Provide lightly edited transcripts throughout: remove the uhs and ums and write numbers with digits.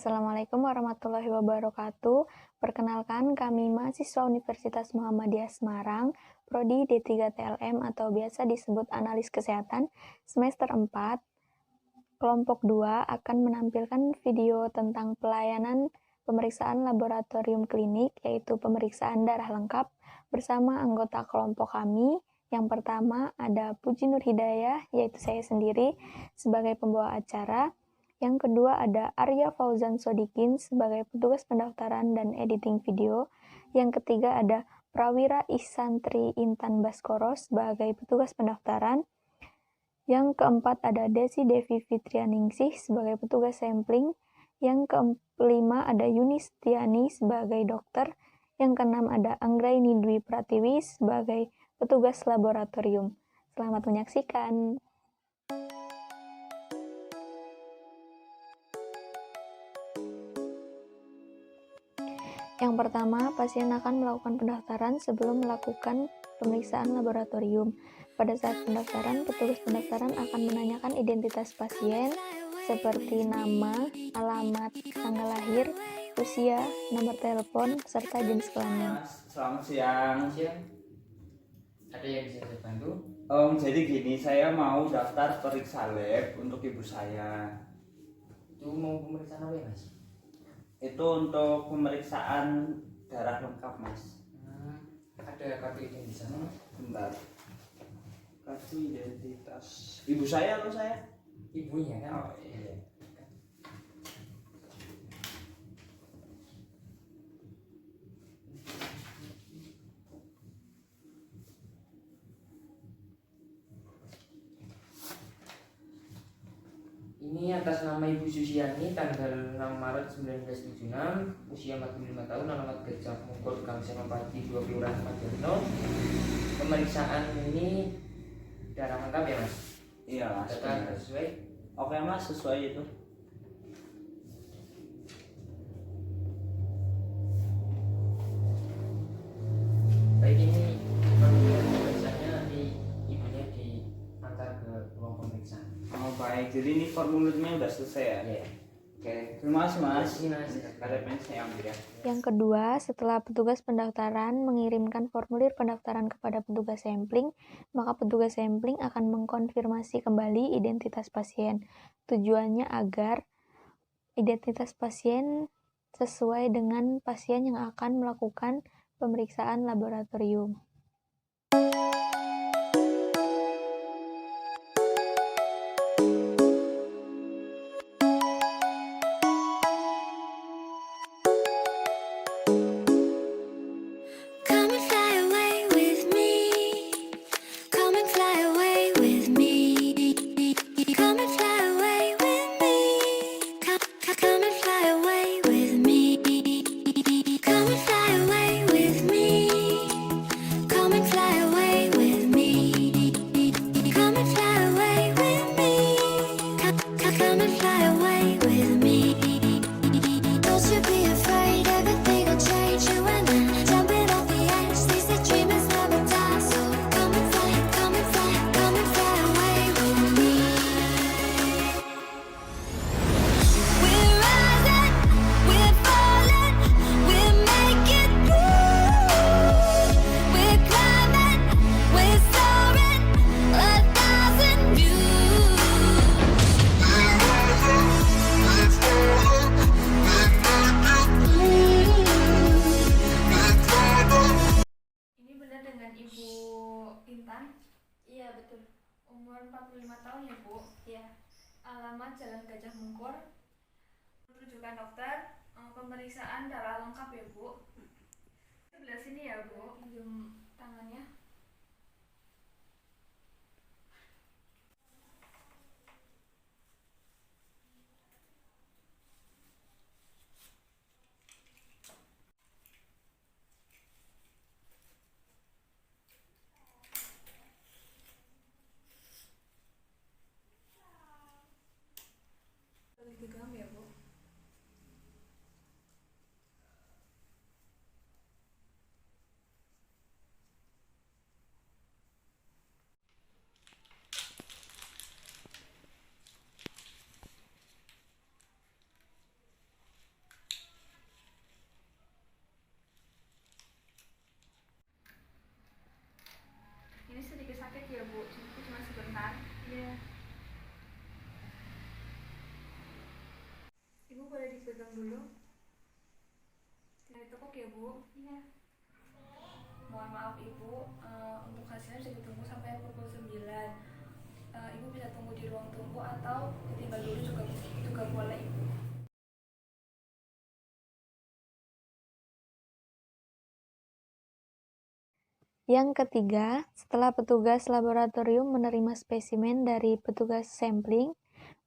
Assalamualaikum warahmatullahi wabarakatuh. Perkenalkan, kami mahasiswa Universitas Muhammadiyah Semarang, Prodi D3 TLM atau biasa disebut Analis Kesehatan, semester 4, kelompok 2 akan menampilkan video tentang pelayanan pemeriksaan laboratorium klinik, yaitu pemeriksaan darah lengkap, bersama anggota kelompok kami. Yang pertama ada Puji Nur Hidayah, yaitu saya sendiri sebagai pembawa acara. Yang kedua ada Arya Fauzan Sodikin sebagai petugas pendaftaran dan editing video. Yang ketiga ada Prawira Ihsantri Intan Baskoro sebagai petugas pendaftaran. Yang keempat ada Desi Devi Fitrianingsih sebagai petugas sampling. Yang kelima ada Yuni Setiani sebagai dokter. Yang keenam ada Anggraini Dwi Pratiwi sebagai petugas laboratorium. Selamat menyaksikan. Yang pertama, pasien akan melakukan pendaftaran sebelum melakukan pemeriksaan laboratorium. Pada saat pendaftaran, petugas pendaftaran akan menanyakan identitas pasien seperti nama, alamat, tanggal lahir, usia, nomor telepon, serta jenis kelamin. Selamat siang. Ada yang bisa saya bantu? Jadi gini, saya mau daftar periksa lab untuk ibu saya. Itu mau pemeriksaan apa ya, Mas? Itu untuk pemeriksaan darah lengkap, Mas. Ada kartu identitas sana? Bentar. Kartu identitas ibu saya atau saya? Ibunya kan? Oh iya. Ini atas nama Ibu Susiani, tanggal 6 Maret 1976, usia 45 tahun, alamat Gajah Mungkur, Gang Senopati 2 Kelurahan Majarno. Pemeriksaan ini darah lengkap ya, Mas? Iya, Mas. Data sesuai? Oke, Mas, sesuai itu. Baik, ini pemeriksaannya ibunya diantar ke ruang pemeriksaan. Oh, baik. Jadi ini formulirnya udah selesai ya? Iya. Oke, terima kasih, Mas. Terima kasih, Mas. KTP saya ambil ya. Yang kedua, setelah petugas pendaftaran mengirimkan formulir pendaftaran kepada petugas sampling, maka petugas sampling akan mengkonfirmasi kembali identitas pasien. Tujuannya agar identitas pasien sesuai dengan pasien yang akan melakukan pemeriksaan laboratorium. Iya betul. Umur 45 tahun ya Bu? Iya. Alamat Jalan Gajah Mungkur. Rujukan dokter, pemeriksaan darah lengkap ya Bu. Sebelah sini ya Bu, pinjam tangannya. Dipegang ya Bu. dipegang dulu. Tidak ditekuk ya Bu? Iya. Mohon maaf Ibu, untuk hasilnya bisa ditunggu sampai pukul 9. Ibu bisa tunggu di ruang tunggu atau ditinggal dulu juga boleh Ibu. Yang ketiga, setelah petugas laboratorium menerima spesimen dari petugas sampling,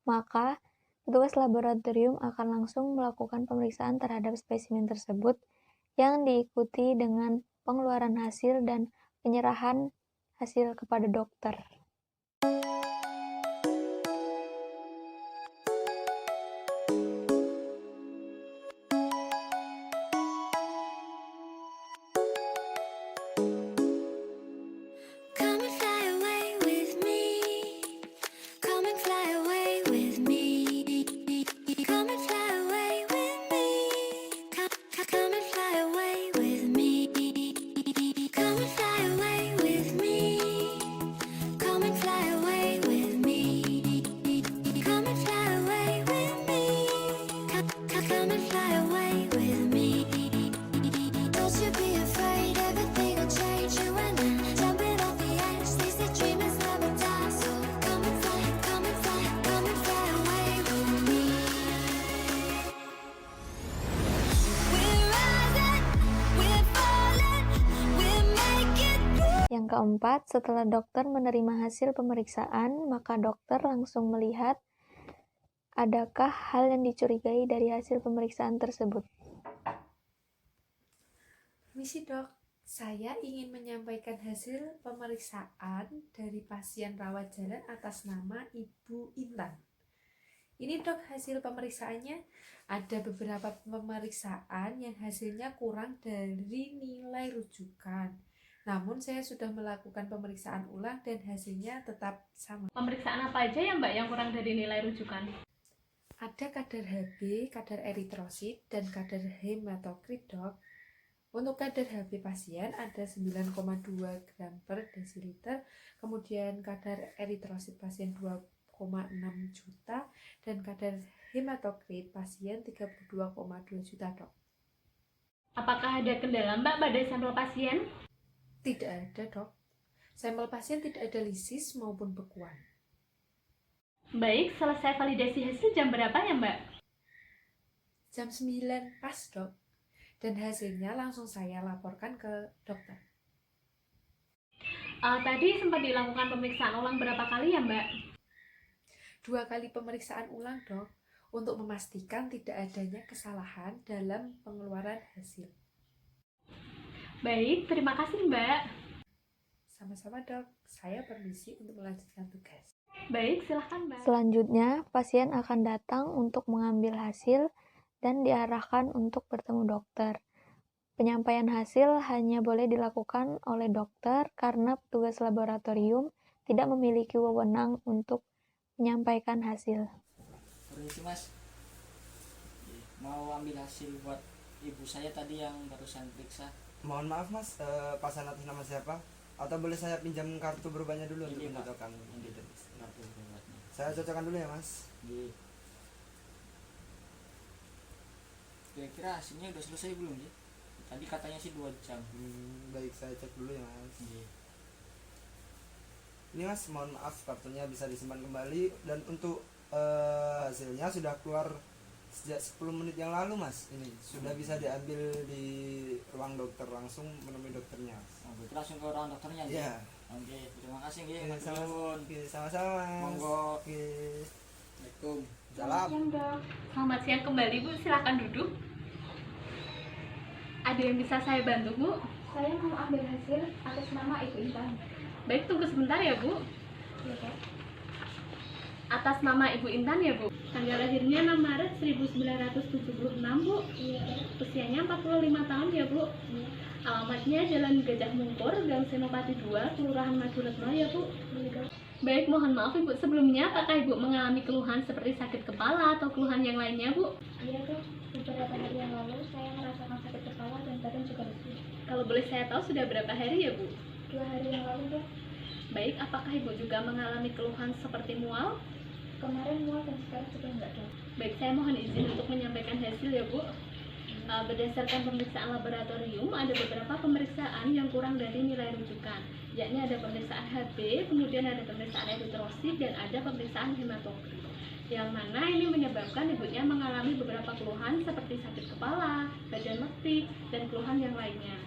maka petugas laboratorium akan langsung melakukan pemeriksaan terhadap spesimen tersebut yang diikuti dengan pengeluaran hasil dan penyerahan hasil kepada dokter. Come and fly away with me. Come and fly away with me. Come and fly away with me. Come and fly away with me. Come and fly away with me. Come and fly away with me. Come and fly away with me. Come and fly away with me. Don't you be afraid, everything will change. You and I, jumping off the edge. They say dreamers never die. So come and fly, come and fly, come and fly away with me. We're rising, we're falling, we're making through. Yang keempat, setelah dokter menerima hasil pemeriksaan, maka dokter langsung melihat adakah hal yang dicurigai dari hasil pemeriksaan tersebut. Permisi dok, saya ingin menyampaikan hasil pemeriksaan dari pasien rawat jalan atas nama Ibu Intan. Ini dok hasil pemeriksaannya, ada beberapa pemeriksaan yang hasilnya kurang dari nilai rujukan. Namun saya sudah melakukan pemeriksaan ulang dan hasilnya tetap sama. Pemeriksaan apa aja ya Mbak yang kurang dari nilai rujukan? Ada kadar Hb, kadar eritrosit, dan kadar hematokrit dok. Untuk kadar Hb pasien ada 9,2 gram per desiliter, kemudian kadar eritrosit pasien 2,6 juta, dan kadar hematokrit pasien 32,2 juta dok. Apakah ada kendala Mbak pada sampel pasien? Tidak ada dok, sampel pasien tidak ada lisis maupun bekuan. Baik, selesai validasi hasil jam berapa ya Mbak? Jam 9 pas dok, dan hasilnya langsung saya laporkan ke dokter. Tadi sempat dilakukan pemeriksaan ulang berapa kali ya Mbak? 2 kali pemeriksaan ulang dok, untuk memastikan tidak adanya kesalahan dalam pengeluaran hasil. Baik, terima kasih Mbak. Sama-sama dok, saya permisi untuk melanjutkan tugas. Baik, silahkan Mbak. Selanjutnya, pasien akan datang untuk mengambil hasil dan diarahkan untuk bertemu dokter. Penyampaian hasil hanya boleh dilakukan oleh dokter karena petugas laboratorium tidak memiliki wewenang untuk menyampaikan hasil. Permisi mas, mau ambil hasil buat ibu saya tadi yang barusan periksa. Mohon maaf mas, pasan atas nama siapa? Atau boleh saya pinjam kartu berubahnya dulu untuk Ini, Pak. mencocokkan? Ini kartu berobatnya. Saya cocokkan dulu ya mas. Di. Kira-kira hasilnya udah selesai belum ya? Tadi katanya sih 2 jam. Baik, saya cek dulu ya mas. Di. Ini mas, mohon maaf kartunya bisa disimpan kembali. Dan untuk hasilnya sudah keluar sejak 10 menit yang lalu mas. Ini sudah bisa diambil di ruang dokter, langsung menemui dokternya. Nah, berarti langsung ke ruang dokternya. Iya. Oke, terima kasih nggih. Oke, Nuwun. sama-sama mas. Monggo. Oke. Assalamualaikum. Salam. Siang dok. Selamat siang kembali Bu, silakan duduk. Ada yang bisa saya bantu Bu? Saya mau ambil hasil atas nama Ibu Intan. Baik, tunggu sebentar ya Bu. Iya Pak. Atas nama Ibu Intan ya Bu? Tanggal lahirnya 6 Maret 1976 Bu. Iya Pak. Usianya 45 tahun ya Bu. Iya. Alamatnya Jalan Gajah Mungkur, Gang Senopati 2, Kelurahan Maduretno ya Bu. Iya Pak. Baik, mohon maaf Ibu sebelumnya, apakah Ibu mengalami keluhan seperti sakit kepala atau keluhan yang lainnya Bu? Iya Dok. Beberapa hari yang lalu saya merasakan sakit kepala dan badan juga lesu. Kalau boleh saya tahu sudah berapa hari ya Bu? 2 hari yang lalu Dok. Baik, apakah Ibu juga mengalami keluhan seperti mual? kemarin mual dan sekarang juga enggak, Dok. Baik, saya mohon izin untuk menyampaikan hasil ya Bu. Berdasarkan pemeriksaan laboratorium, ada beberapa pemeriksaan yang kurang dari nilai rujukan, yakni ada pemeriksaan Hb, kemudian ada pemeriksaan eritrosit, dan ada pemeriksaan hematokrit. Yang mana ini menyebabkan ibunya mengalami beberapa keluhan seperti sakit kepala, badan letih, dan keluhan yang lainnya.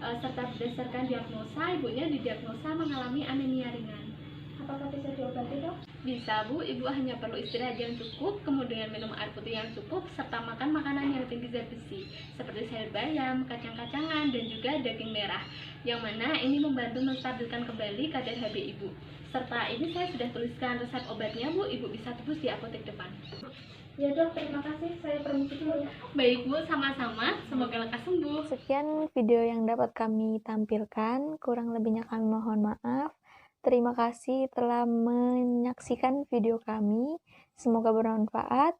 Serta berdasarkan diagnosa, ibunya didiagnosa mengalami anemia ringan. Apakah bisa diobati, Dok? Bisa Bu, ibu hanya perlu istirahat yang cukup, kemudian minum air putih yang cukup, serta makan makanan yang tinggi zat besi, seperti sayur bayam, kacang-kacangan, dan juga daging merah, yang mana ini membantu menstabilkan kembali kadar Hb ibu. Serta ini saya sudah tuliskan resep obatnya Bu, ibu bisa tebus di apotek depan. Ya, Dok, terima kasih. Saya permisi dulu. Baik Bu, sama-sama, semoga lekas sembuh. Sekian video yang dapat kami tampilkan, kurang lebihnya kami mohon maaf. Terima kasih telah menyaksikan video kami. Semoga bermanfaat.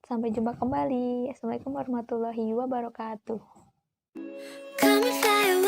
Sampai jumpa kembali. Assalamualaikum warahmatullahi wabarakatuh. Come and fly away.